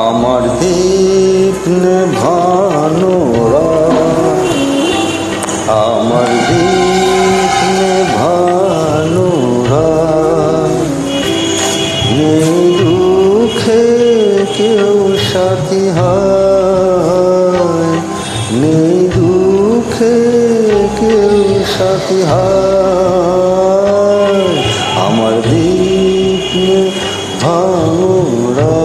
আমার দীপ নেভানো রাত, আমার দীপ নেভানো রাত, নেই দুঃখে কেউ সাথী হায়, নেই দুঃখে কেউ সাথী হায়, আমার দীপ নেভানো রাত।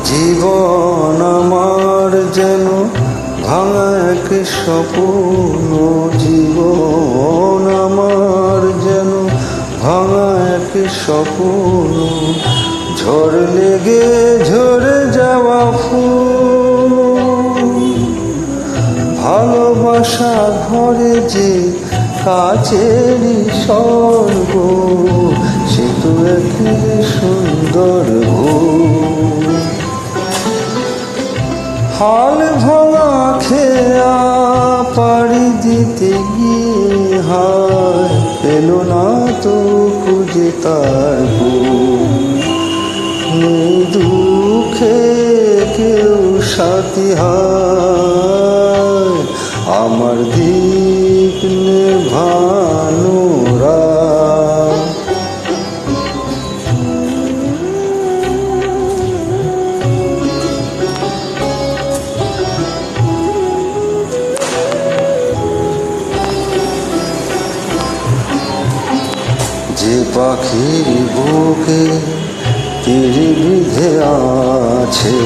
জীবন আমার যেন ভাঙা এক স্বপ্ন, জীবন আমার যেন ভাঙা এক স্বপ্ন, ঝড় লেগে ঝরে যাওয়া ফুল, ভালোবাসা ঘরে যে কাছেরই স্বর্গ, সে তো এক সুন্দর ভুল। হাল ভাঙা খেয়া পাড়ি দিতে গিয়ে হায় পেল না তো খুঁজে তার বুক, নেই দুঃখে কেউ সাথী হায়, আমার দীপ নেভানো রাত। যে পাখির বুকে তীর বিঁধে আছে,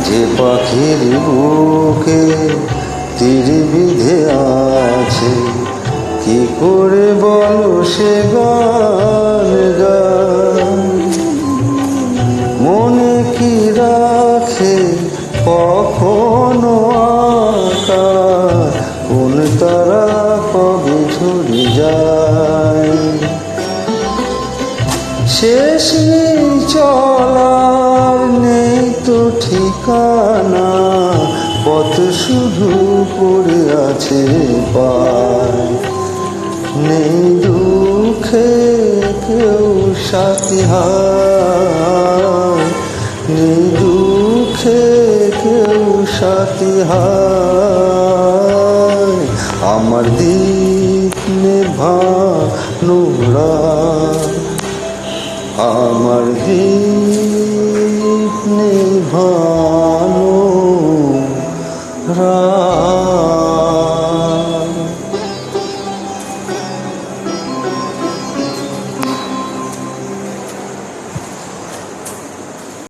যে পাখির বুকে তীর বিঁধে আছে, কি করে বলো সে গান গায়, মনে কি রাখে কখনো আকাশ, কোন তারা কবে ঝরে যায়, শেষ নেই চলার নেই তো ঠিকানা, পথ শুধু পড়ে আছে পায়, নেই দুঃখে কেউ সাথী হায়, নেই দুঃখে কেউ সাথী হায়, আমার দীপ নেভানো রাত, আমার দীপ নেভানো রাত।